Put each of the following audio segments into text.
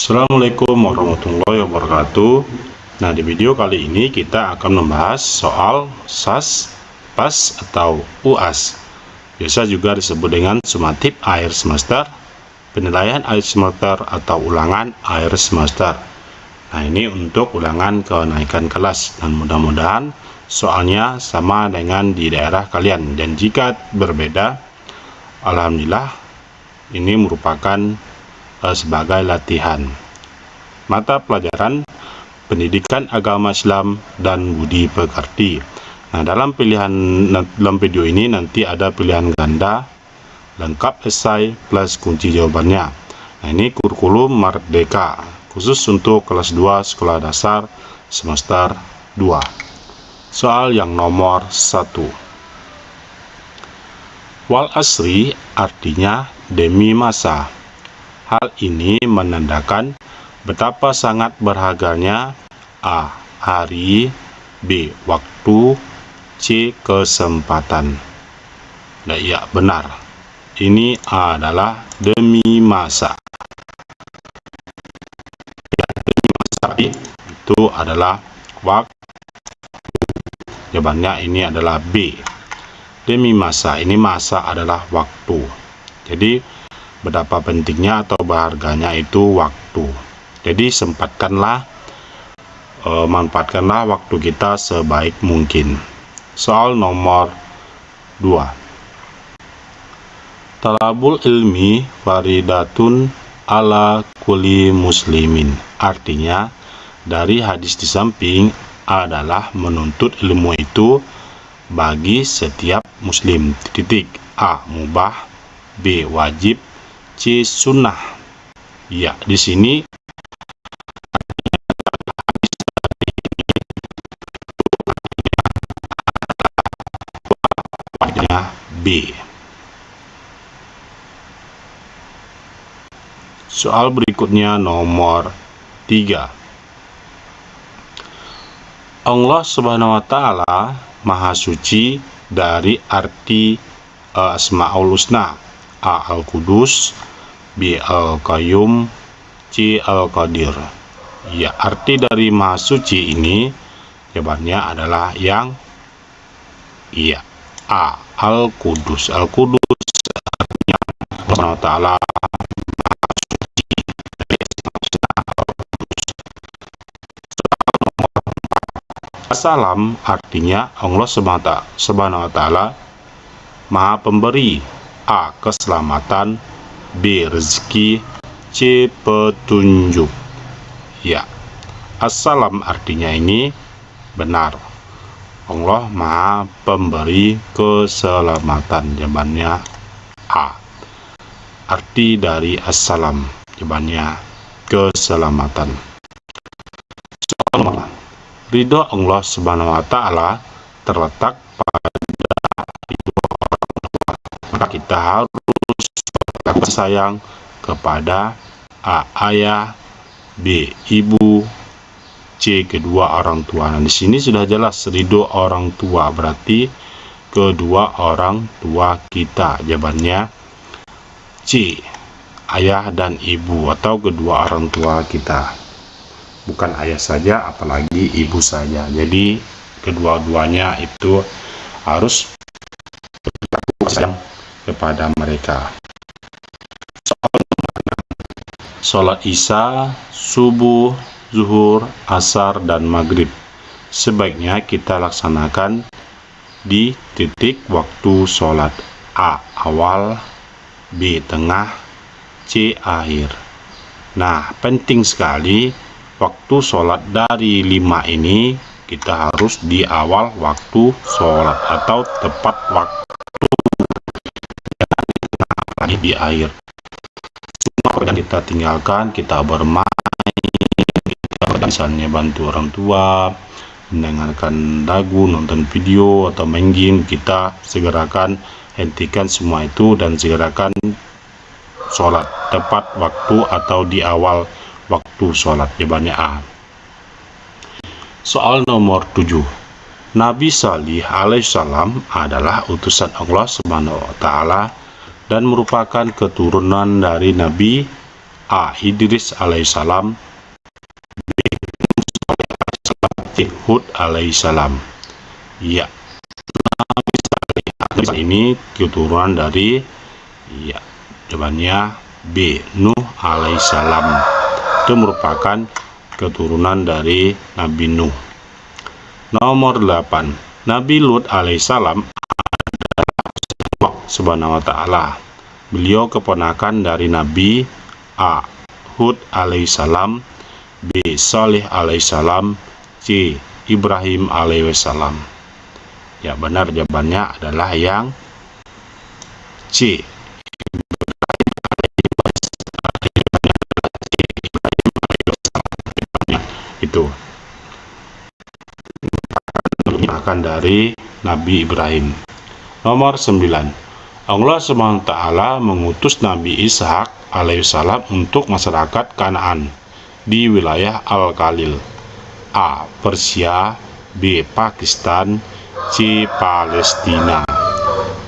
Assalamualaikum warahmatullahi wabarakatuh. Nah, di video kali ini kita akan membahas soal SAS, PAS atau UAS. Biasa juga disebut dengan sumatif akhir semester, penilaian akhir semester atau ulangan akhir semester. Nah, ini untuk ulangan kenaikan kelas dan mudah-mudahan soalnya sama dengan di daerah kalian, dan jika berbeda, alhamdulillah ini merupakan sebagai latihan. Mata pelajaran Pendidikan Agama Islam dan Budi Pekerti. Nah, dalam video ini nanti ada pilihan ganda, lengkap esai plus kunci jawabannya. Nah, ini kurikulum Merdeka khusus untuk kelas 2 sekolah dasar semester 2. Soal yang nomor 1. Wal asri artinya demi masa. Hal ini menandakan betapa sangat berharganya A. Hari, B. Waktu, C. Kesempatan. Nah, iya, benar. Ini adalah demi masa. Ya, demi masa itu adalah waktu. Jawabannya ini adalah B. Demi masa, ini masa adalah waktu. Jadi betapa pentingnya atau berharganya itu waktu. Jadi manfaatkanlah waktu kita sebaik mungkin. Soal nomor 2. Talabul ilmi faridatun ala kulli muslimin. Artinya, dari hadis di samping adalah menuntut ilmu itu bagi setiap muslim. Titik. A. Mubah, B. Wajib, C. Sunnah. Ya, di sini B. Soal berikutnya nomor 3. Allah Subhanahu wa Ta'ala Maha Suci dari arti Asmaul Husna. A. Al-Qudus, B. Al-Qayyum, C. Al-Qadir. Ya, arti dari Maha Suci ini jawabannya adalah yang iya, A. Al-Qudus. Al-Qudus artinya Allah Ta'ala Salam artinya Allah Subhanahu wa Ta'ala Maha Pemberi. A. Keselamatan, B. Rezeki, C. Petunjuk. Ya, Assalam artinya ini benar. Allah Maha Pemberi keselamatan. Jawabannya A. Arti dari Assalam, jawabannya keselamatan. Soal ridho Allah Subhanahu wa Ta'ala terletak pada ridho orang tua. Maka kita harus sayang kepada A. Ayah, B. Ibu, C. Kedua orang tua. Nah, di sini sudah jelas ridho orang tua berarti kedua orang tua kita. Jawabannya C. Ayah dan ibu atau kedua orang tua kita. Bukan ayah saja, apalagi ibu saja. Jadi kedua-duanya itu harus sayang kepada mereka. Sholat Isya, subuh, zuhur, asar, dan maghrib sebaiknya kita laksanakan di titik waktu sholat. A. Awal, B. Tengah, C. Akhir. Nah, penting sekali waktu sholat dari 5 ini kita harus di awal waktu sholat atau tepat waktu, lagi di akhir. Semua yang kita tinggalkan, kita bermain, kita misalnya bantu orang tua, mendengarkan lagu, nonton video, atau main game, kita segerakan hentikan semua itu dan segerakan sholat tepat waktu atau di awal waktu sholat. Jawabannya A. Soal nomor 7. Nabi Salih alaihissalam adalah utusan Allah Subhanahu wa Ta'ala dan merupakan keturunan dari Nabi A. Idris alaihissalam, B. Hud alaihissalam. Ya, ini keturunan dari, ya, jawabannya B. Nuh alaihissalam. Itu merupakan keturunan dari Nabi Nuh. Nomor 8. Nabi Lut alaihissalam adalah Subhanahu wa ta'ala. Beliau keponakan dari Nabi A. Hud alaihissalam, B. Saleh alaihissalam, C. Ibrahim alaihissalam. Ya, benar jawabannya adalah yang C. Itu akan dari Nabi Ibrahim. Nomor 9. Allah SWT mengutus Nabi Ishak alaihissalam untuk masyarakat Kanaan di wilayah Al-Khalil. A. Persia, B. Pakistan, C. Palestina.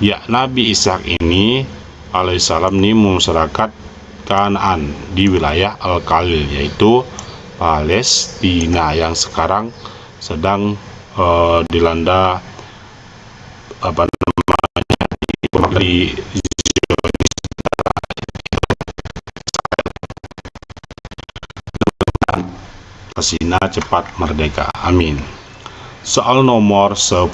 Ya, Nabi Ishak ini alaihissalam ini masyarakat Kanaan di wilayah Al-Khalil, yaitu Palestina yang sekarang sedang dilanda di Palestina cepat merdeka. Amin. Soal nomor 10.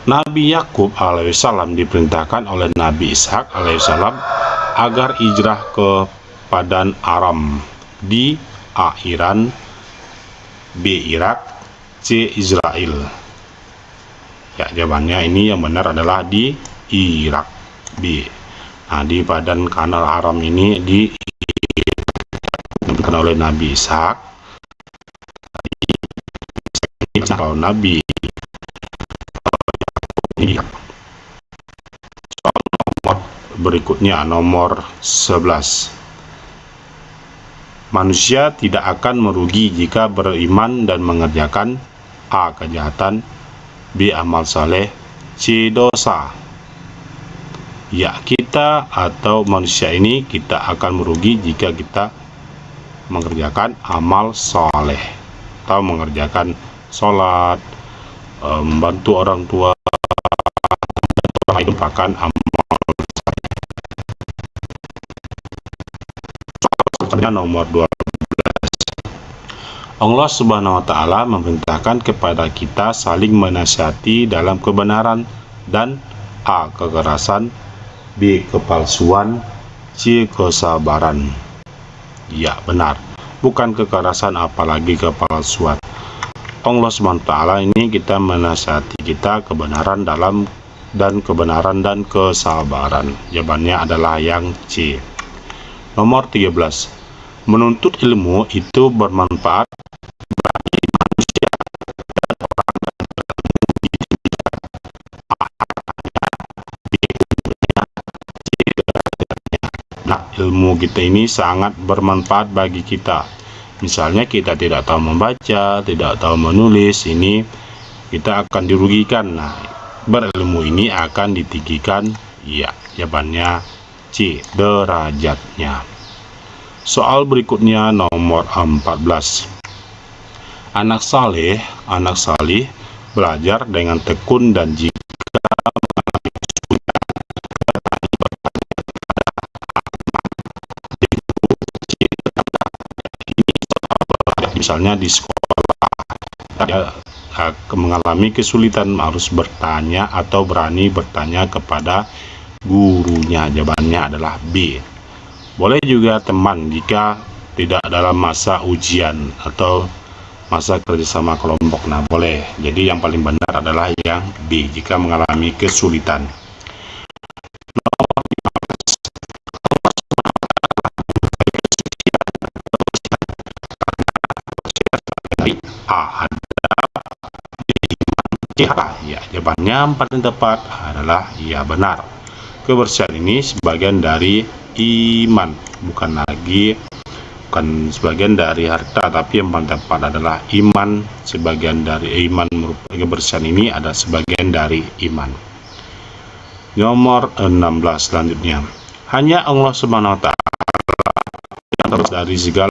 Nabi Yakub alaihissalam diperintahkan oleh Nabi Ishak alaihissalam agar hijrah ke Padan Aram di A. Iran, B. Irak, C. Israel. Ya, jawabannya ini yang benar adalah di Irak, B. Nah, di Padan Kanal Aram ini diperintahkan oleh Nabi Ishak. Kalau Nabi berikutnya nomor 11. Manusia tidak akan merugi jika beriman dan mengerjakan A. Kejahatan, B. Amal saleh, C. Dosa. Ya, kita atau manusia ini kita akan merugi jika kita mengerjakan amal saleh atau mengerjakan sholat, membantu orang tua, itu merupakan amal. Nomor 12. Allah Subhanahu wa ta'ala memerintahkan kepada kita saling menasihati dalam kebenaran dan A. Kekerasan, B. Kepalsuan, C. Kesabaran. Ya, benar. Bukan kekerasan apalagi kepalsuan. Allah Subhanahu wa ta'ala ini kita menasihati kita kebenaran dan kesabaran. Jawabannya adalah yang C. Nomor 13. Menuntut ilmu itu bermanfaat bagi manusia dan orang yang berilmu. Nah, ilmu kita ini sangat bermanfaat bagi kita. Misalnya kita tidak tahu membaca, tidak tahu menulis, ini kita akan dirugikan. Nah, berilmu ini akan ditinggikan. Ya, jawabannya C. Derajatnya. Soal berikutnya nomor 14. Anak saleh belajar dengan tekun dan jika misalnya di sekolah dia mengalami kesulitan harus bertanya atau berani bertanya kepada gurunya. Jawabannya adalah B. Boleh juga teman jika tidak dalam masa ujian atau masa kerjasama kelompok. Nah, boleh. Jadi yang paling benar adalah yang B jika mengalami kesulitan. A. Ya, jawabannya yang paling tepat adalah ya, benar. Kebersihan ini sebagian dari iman, bukan sebagian dari harta, tapi yang paling tepat adalah iman. Sebagian dari iman, kebersihan ini ada sebagian dari iman. Nomor 16 selanjutnya. Hanya Allah Subhanahu wa Ta'ala yang terus dari segala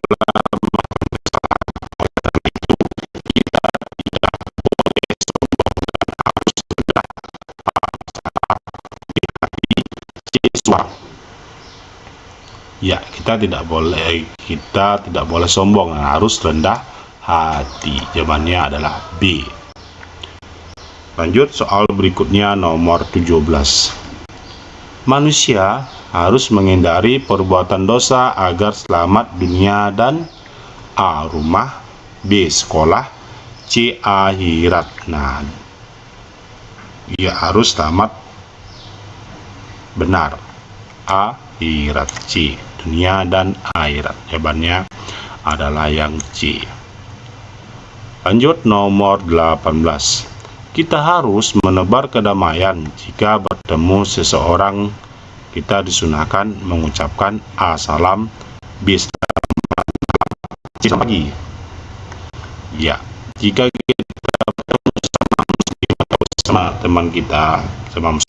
siswa. Ya, kita tidak boleh sombong, harus rendah hati. Jawabannya adalah B. Lanjut soal berikutnya nomor 17. Manusia harus menghindari perbuatan dosa agar selamat dunia dan A. rumah, B. sekolah, C. akhirat. Nah, ia harus selamat. Benar, akhirat. C. dunia dan akhirat. Jawabannya adalah yang C. Lanjut nomor 18. Kita harus menebar kedamaian. Jika bertemu seseorang, kita disunahkan mengucapkan A. salam, B. selamat pagi. Ya, jika kita bertemu sama teman kita, sama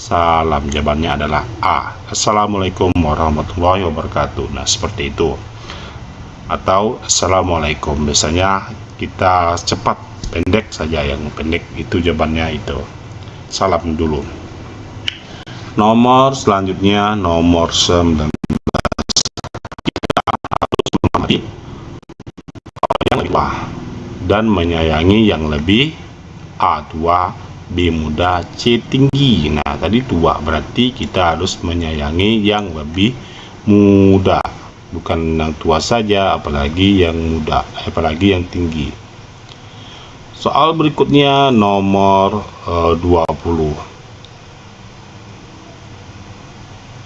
salam. Jawabannya adalah A. Assalamualaikum warahmatullahi wabarakatuh. Nah, seperti itu. Atau Assalamualaikum. Biasanya kita cepat, pendek saja, yang pendek itu jawabannya itu. Salam dulu. Nomor selanjutnya nomor 19. Kita harus menghormati orang yang lebih tua dan menyayangi yang lebih A. tua, B. muda, C. tinggi. Nah, tadi tua berarti kita harus menyayangi yang lebih muda, bukan yang tua saja, apalagi yang muda, apalagi yang tinggi. Soal berikutnya nomor 20.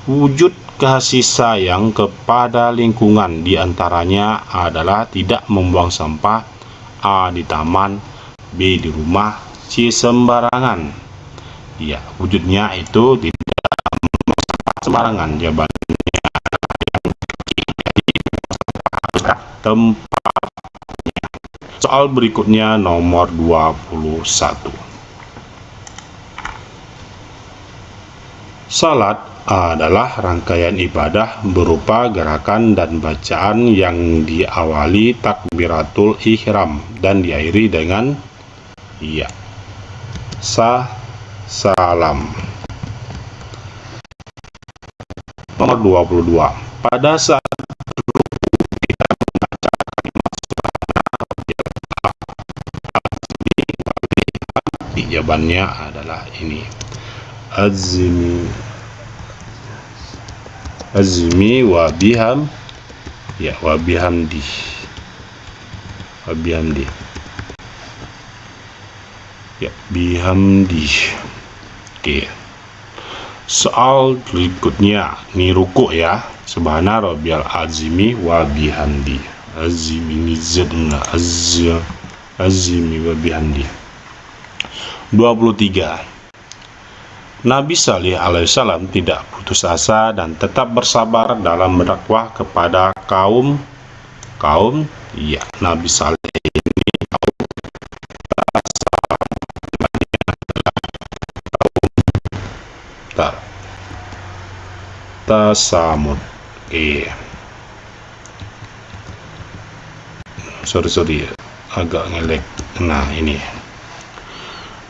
Wujud kasih sayang kepada lingkungan diantaranya adalah tidak membuang sampah, A. di taman, B. di rumah, C. sembarangan. Ya, wujudnya itu tidak sembarangan. Jawabannya tempatnya. Soal berikutnya nomor 21. Salat adalah rangkaian ibadah berupa gerakan dan bacaan yang diawali takbiratul ihram dan diakhiri dengan salam. Nomor 22. Pada saat kita membaca kalimat jawabannya adalah ini. Azmi wa biham, ya, wa bihamdi. Ya, bihamdi. Oke. Soal berikutnya, ini ruku ya. Subhana rabbiyal azimi wa bihamdi. Azimi nizadna azimi wa bihamdi. 23. Nabi Salih alaihissalam tidak putus asa dan tetap bersabar dalam berdakwah kepada kaum Nabi Salih ini Tasamud. Sorry, agak ngelek. Nah, ini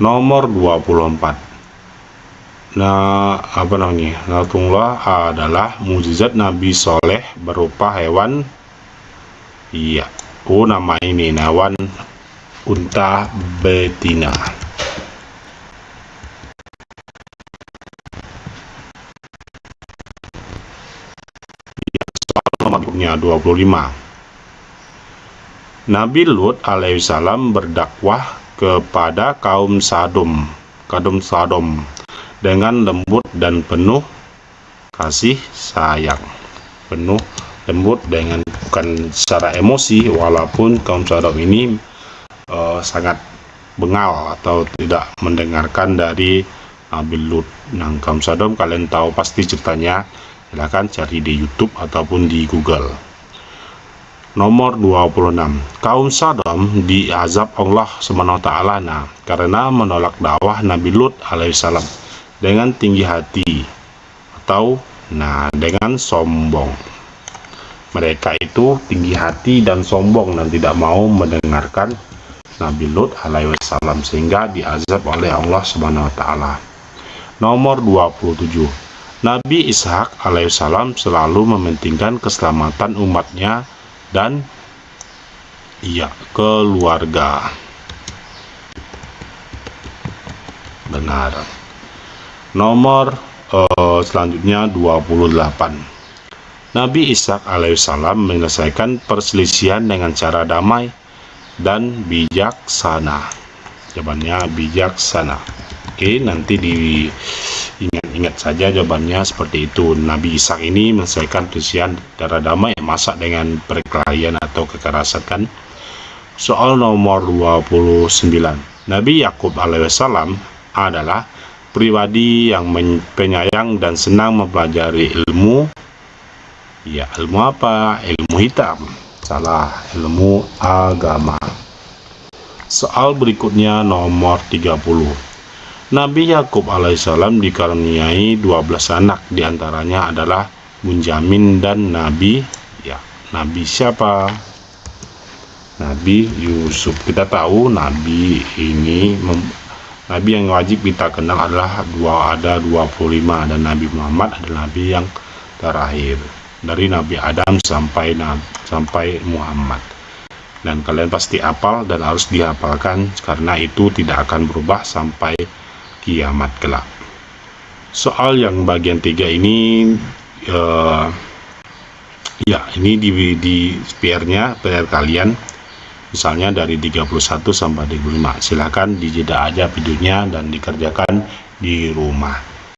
nomor 24. Nah, Natullah adalah mukjizat Nabi Soleh berupa hewan. Nama ini hewan unta betina. Nomornya 25. Nabi Lut alaihissalam berdakwah kepada kaum Sodom dengan lembut dan penuh kasih sayang. Penuh lembut dengan, bukan secara emosi, walaupun kaum Sodom ini sangat bengal atau tidak mendengarkan dari Nabi Lut. Nah, kaum Sodom kalian tahu pasti ceritanya, silahkan cari di YouTube ataupun di Google. Nomor 26. Kaum Sodom diazab Allah SWT karena menolak dakwah Nabi Lut alaihissalam dengan tinggi hati atau dengan sombong. Mereka itu tinggi hati dan sombong dan tidak mau mendengarkan Nabi Lut alaihi wassalam, sehingga diazab oleh Allah Subhanahu wa taala. Nomor 27. Nabi Ishak alaihissalam selalu mementingkan keselamatan umatnya dan keluarga. Benar. Nomor selanjutnya 28. Nabi Ishak alaihissalam menyelesaikan perselisihan dengan cara damai dan bijaksana. Jawabannya bijaksana. Oke, nanti diingat-ingat saja jawabannya seperti itu. Nabi Ishak ini menyelesaikan perselisihan secara damai, masa dengan perkelahian atau kekerasan kan? Soal nomor 29. Nabi Yakub alaihissalam adalah pribadi yang penyayang dan senang mempelajari ilmu. Ya, ilmu apa? Ilmu hitam. Salah, ilmu agama. Soal berikutnya nomor 30. Nabi Yakub alaihissalam dikaruniai 12 anak, diantaranya adalah Bunyamin dan Nabi siapa? Nabi Yusuf. Kita tahu Nabi yang wajib kita kenal adalah ada 25, dan Nabi Muhammad adalah Nabi yang terakhir dari Nabi Adam sampai Muhammad. Dan kalian pasti hafal dan harus dihafalkan, karena itu tidak akan berubah sampai kiamat kelak. Soal yang bagian 3 ini ini di PR-nya, PR kalian, misalnya dari 31 sampai 35. Silahkan dijeda aja videonya dan dikerjakan di rumah.